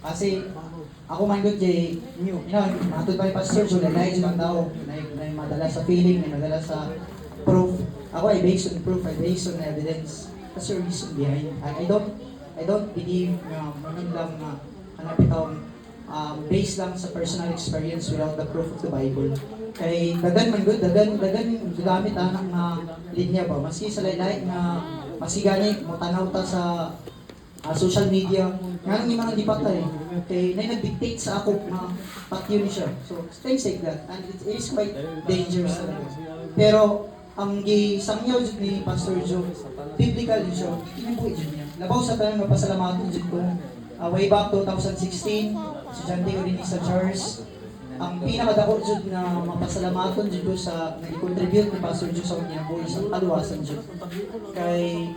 Kasi ako man good kay matod pa ni Pastor so lain man tao na madala sa feeling, na madala sa proof. Ako ay based on proof, I based on evidence. That's the reason behind. I don't believe na manun lang na hanapin taong based lang sa personal experience without the proof of the Bible. Kay dagan man good, dagan gamit anak na linya ba. Maski sa lain na masigani mo tanaw ta sa social media, nga nang mga di patay. Okay, na nag-dictate sa ako na patyo ni siya. So, things like that. And it is quite dangerous talaga. Pero, ang gisangyaw dyan ni Pastor Joe, biblical yun siya, kinabuhi dyan niya. Labaw sa tanong na pasalamatin dyan ko, way back 2016, si John T. Urinis sa Jars, ang pinakadako dyan na mapasalamaton dyan ko sa nag-contribute ni Pastor Joe sa kinabuhi sa kaluwasan dyan. Kay,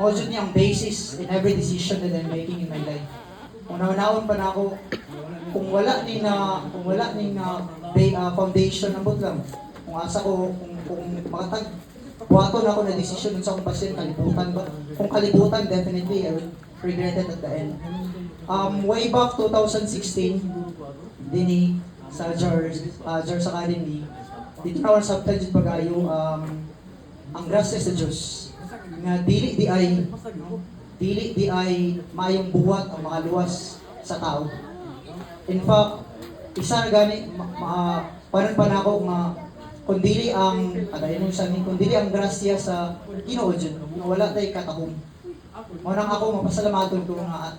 mo dyan niya ang basis in every decision that I'm making in my life. Una-unaon pa na ako, kung wala ni foundation ng lang, kung asa ko, kung makatag, buhaton ako na decision sa akong pasyente, kalibutan ba? Kung kalibutan, definitely, I will regret it at the end. Way back 2016, dini sa Jars Academy, dito na ako subtitled pagayo, ang grasya sa Diyos, nga dili di ay mayong buhat ang makaluwas sa tao. In fact, isa na gani, paano pa na ako kundili ang, kundili ang grasya sa Ginoo dyan, wala tayo katahong. Unang ako, mapasalamatong ko nga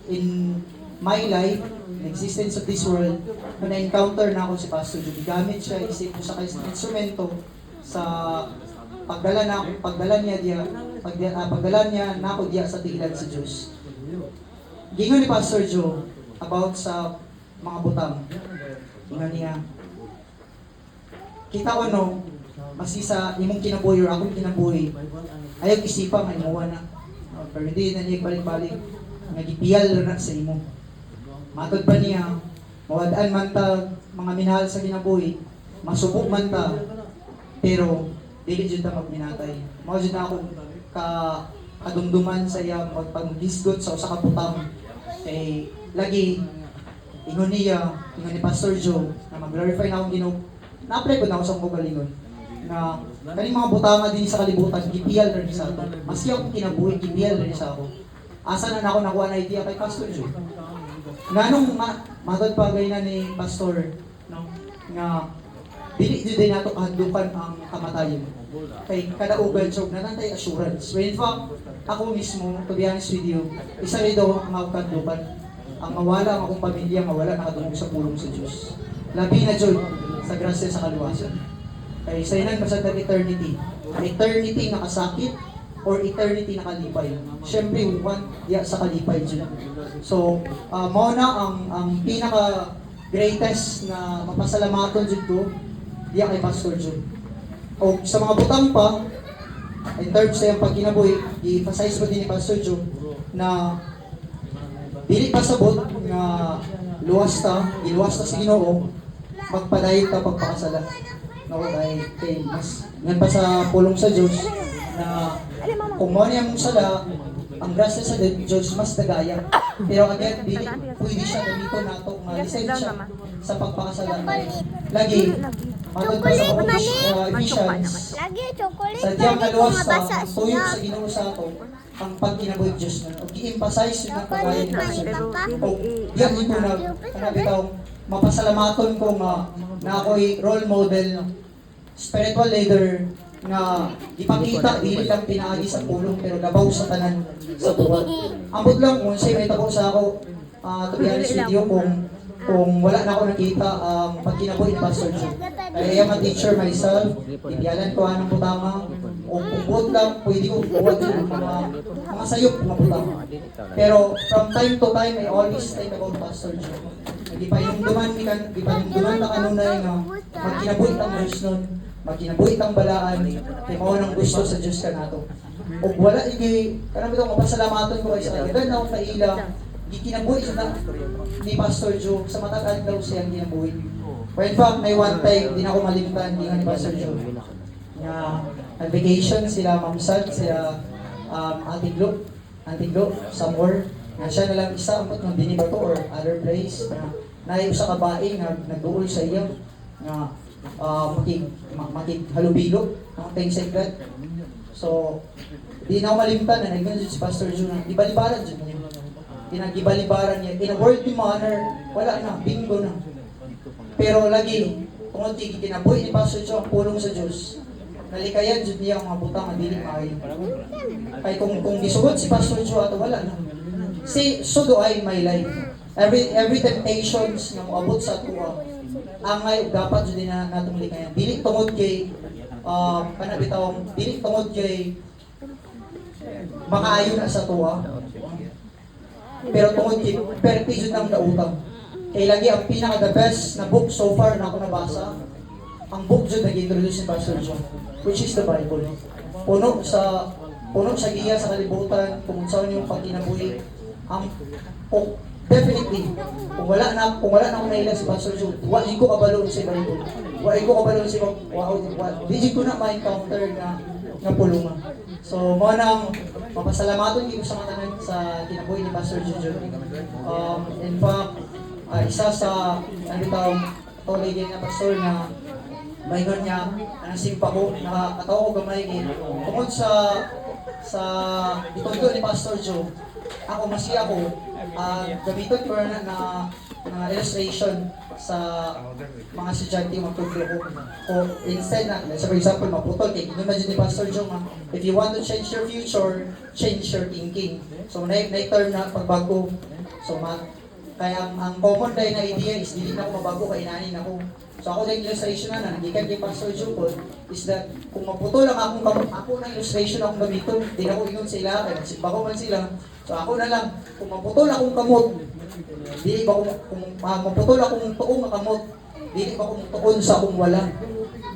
in my life, in existence of this world, na na-encounter na ako si Pastor Judy. Gamit siya, isip ko sa instrumento sa pagdala niya na ako diya sa tiilan sa Diyos. Gingon ni Pastor Joe about sa mga butang. Gingon niya, kita ko no, masisa imong kinabuhi or akong kinabuhi, ayaw isipa nga imuwa na. Pero hindi na niya balik-balik, nagipiyal na sa imo. Matod pa niya, mawadaan man ta mga minahal sa kinabuhi, masubok man ta, pero dili jud ta magminatay. Mao jud na ako kadumduman sa iya magpanghisgot sa usa ka butang. Kay lagi ingon ni Pastor Joe na mag-glorify na akong Ginoo. Na-apply ko na ako sa akong kalingon na kani mga butanga din sa kalibutan gipiyal rin sa ato. Maski ako kinabuhi gipiyal rin sa ako. Asa na ako nakuha na idea kay Pastor Joe. Nganong matod pa gay na ni Pastor no nga dili din nato kahandukan ang kamatayon. Kay kada ugal job na nantay assurance. When in fact, ako mismo, to be honest with you, isa rin daw ang kahandukan. Ang mawala ang akong pamilya, mawala nakatulog sa pulong sa Diyos. Labi na Diyod sa grasya sa kaluwasan. Kay sa inan masagdag eternity. Eternity nakasakit or eternity nakalipay. Siyempre, one diya sa kalipay Diyod. So, mao na ang pinaka greatest na mapasalamaton Diyod ko diya kay Pastor Joe. O sa mga butang pa, in terms sa iyang pagkinabuhi, i-emphasize ko din ni Pastor Joe na dili pasabot nga iluwas ta sa Ginoo, magpadayot ta pagpakasala. No, kay mas ngan pa sa pulong sa Diyos na kung mo niyang sala, ang grasya sa Diyos mas dagaya. Pero again, dili pwede siya gamito nato nga lisensya sa pagpakasala. Lagi matod pa sa Ephesians, sadyang kaluwas ta, ang tuyo sa Ginoo sa ato, ang pagkinabuhi Diyos na. O i-emphasize yung pagkabayan ng Diyos. O yan ito na, kanabitaw, mapasalamaton ko na ako'y role model, spiritual leader, nga ipakita, dili lang pinaagi sa pulong, pero labaw sa tanan sa buhat. Ambot lang, kung sa'yo may tako sa ako, to be honest with you, kung wala na ako nakita pagkinabuhi ni Pastor Joe. Kaya I am a teacher myself, ibiyalan ko anong butama, o kung buot lang, pwede ko buhat yung mga sayop, mga butama. Pero from time to time, I always think about Pastor Joe. Di pa yung duman na kanunay nga, magkinabuhi ang Diyos nun, magkinabuhi ang balaan, kaya mo nang gusto sa Diyos ka nato. O wala, kanang bitong mapasalamaton ko kayo sa kanya, dahil na akong kaila, kinabuhi na ni Pastor Joe sa matag daw siyang kinabuhi. Well, in fact, may one time, hindi na ako malimtan ni Pastor Joe. Vacation sila Ma'am Sad, sila Auntie Glo, some more. nga siya na lang isa amot ng dinibato or other place na naay usa ka bae nga nagduol sa iya nga makig halubilo ang things like that. So di na ako malimtan na nagganyan si Pastor Jun na ibalibaran dyan niya. Pinag-ibalibaran niya. In a worldly manner, wala na, bingo na. Pero lagi, kung kinabuhi ni Pastor Jun ang pulong sa Diyos, nalikayan dyan niya ang mga butang ang dili maayo. Kaya kung gisugod si Pastor Jun ato wala na. So do I in my life. Every temptations nga moabot sa tuwa, angay dapat jud na natong likayan. Dili tungod kay kanabitawang dili tungod kay makaayo na sa tuwa. Pero tungod kay perti jud ang dautang. Kay lagi ang pinaka the best na book so far na ako nabasa, ang book jud nag-introduce ni Pastor John, which is the Bible. Puno sa giya sa kalibutan kung saan yung pagkinabuhi. Definitely, kung wala na ako naila si Pastor John, wala ko kabalo sa Bible. Wala ko kabalo sa di ko na ma-encounter na pulungan. So, mo nang mapasalamaton ko sa matanan sa kinabuhi ni Pastor Jojo. In fact, isa sa tuloy din na pastor na mayroon niya ang simpa ko, nakatawa ko gamay tungkol sa ito ni Pastor Joe. Ako masiya ko, gamiton ko na illustration sa mga estudyante magtuturo ko. Instead na, for example, maputol kay imagine ni Pastor Joe if you want to change your future, change your thinking. So na-term na pagbago. So kaya ang common na idea is dili na ako mabago kay inanin ako. So ako na illustration na nagikan kay Pastor Joe is that kung maputol lang ako na illustration akong gamiton, di ako ingon sila, kaya magsimba ko man sila. So ako na lang, kung maputol akong kamot, dili ba kung maputol akong tuong makamot, dili ba kung tuon sa akong wala,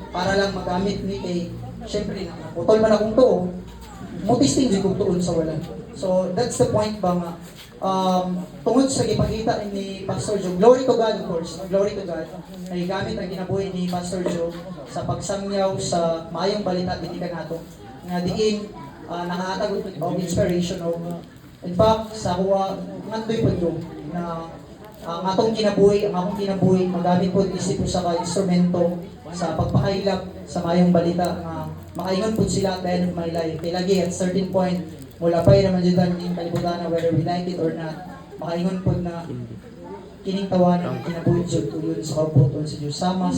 para lang magamit ni kay, syempre naputol man akong tuo, mutisting din kong tuon sa wala. So that's the point ba nga, tungod sa ipakita ni Pastor Joe, glory to God of course, glory to God, na gamit ang kinabuhi ni Pastor Joe sa pagsangyaw sa maayong balita dinikan nato, nga diin nakahatag og inspiration of. In fact, sa kuha, ngandoy po ito, na ang akong kinabuhi, magamit po isip po sa instrumento sa pagpakailap sa mayong balita na makaingon po sila at the end of my life. Kaya lagi at certain point, mula pa naman dyan yung kalibutan na whether we like it or not, makaingon po na kining tawanan, kinabuhi dyan po yun sa kauputon sa Diyos. Sama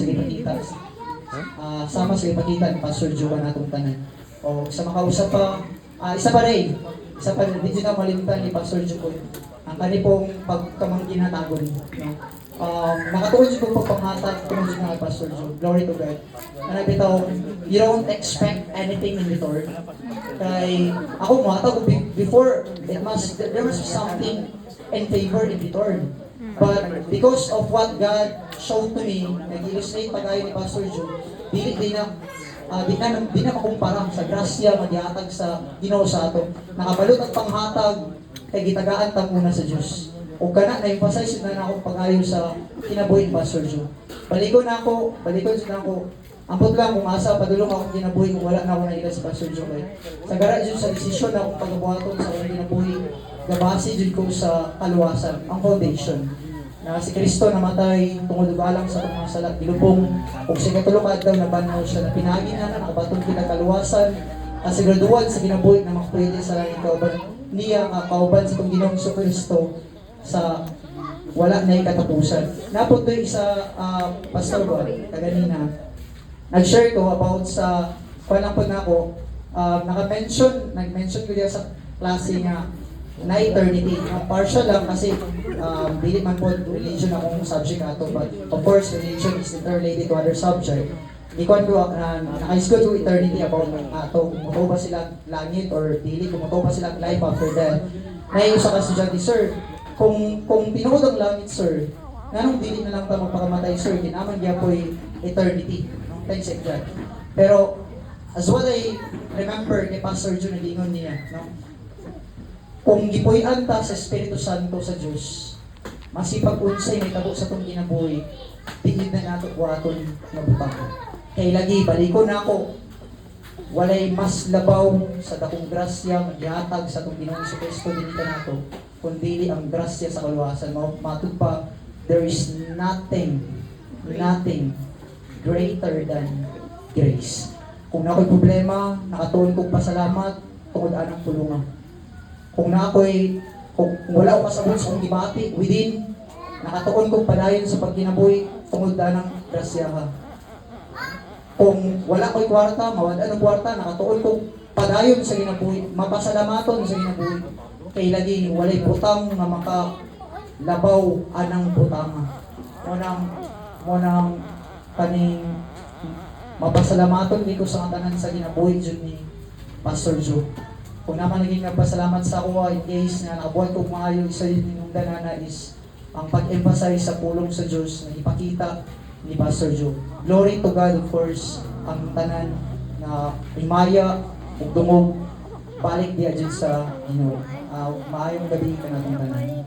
sa ipakita ni Pastor Joe na itong tanan. O sa makausap pa, isa pa rin, hindi na malimtan ni Pastor Joe ang kanipong pagkamangkin hatagon. Nakatuon siya po pagpanghatag kung siya na Pastor Joe. Glory to God. Ano bitaw, you don't expect anything in return. Kay ako mahatag before, there must be something in favor in return. But because of what God showed to me, nag-illustrate pa kayo ni Pastor Joe, di na makumpara sa grasya maghihatag sa Ginoo sa ato. Nakabalot ang panghatag kay gitagaan ta muna sa Dios. O kana na emphasize na akong pag-ayo sa kinabuhi ni Pastor Joe. Balikon na ako. Ambot lang kung asa padulong akong kinabuhi kung wala na ako naila sa Pastor Joe. Sa gara jud sa desisyon na akong pagbuhaton sa akong kinabuhi, gabase jud ko sa kaluwasan, ang foundation. Na si Kristo namatay tungod balang sa mga sala gilubong ug sa katulong adlaw nabanaw siya na pinagi na nakabatong kita kaluwasan asiguraduhan sa kinabuhi na makapwede sa langit kauban niya nga kauban sa Ginoong Kristo sa wala na katapusan. Napod to isa pastor ba kaganina nag-share ko about sa panapod na ako nag-mention ko diya sa klase nga na eternity. Partial lang kasi dili man po religion akong subject ato, but of course religion is interrelated to other subject. Di ko naka-is ko to eternity about ato, kung ba sila langit or dili, kung ba sila life after death. Naiusa ka estudyante, sir, kung tinuod ang langit, sir, nanong dili na lang ta magpakamatay, sir, ginaman niya po eternity. Thanks, exact. Pero as what I remember kay Pastor Jun, nagingon niya, no? Kung gipuy-an ta sa Espiritu Santo sa Diyos, masipag unsay may tabo sa itong kinabuhi, tingin na nato buhaton na butang. Kaya lagi, balikon na ako, walay mas labaw sa dakong grasya, maghihatag sa itong Ginoong Kristo, dinita nato, kundi ang grasya sa kaluwasan mo. Matug pa, there is nothing greater than grace. Kung na ako'y problema, nakatuon kong pasalamat, tungod anang tulungan. Kung wala ko kasabot sa kong gibati, within, nakatuon kong padayon sa pagkinabuhi, tungod anang grasya ka. Kung wala ko'y kwarta, mawala ng kwarta, nakatuon kong padayon sa ginabuhi, mapasalamaton sa ginabuhi. Kay lagi, walay butang nga makalabaw anang butang. Munang kaning mapasalamaton di ko sa tanan sa ginabuhi dyan ni Pastor Joe. Kung naman naging nagpasalamat sa ako in case na nakabuhat ko maayo isa yun yung danana is ang pag-emphasize sa pulong sa Diyos na ipakita ni Pastor Joe. Glory to God, of course, ang tanan na imaya ug dungog balik diya dyan sa Ginoo. Maayong gabi ka natong tanan.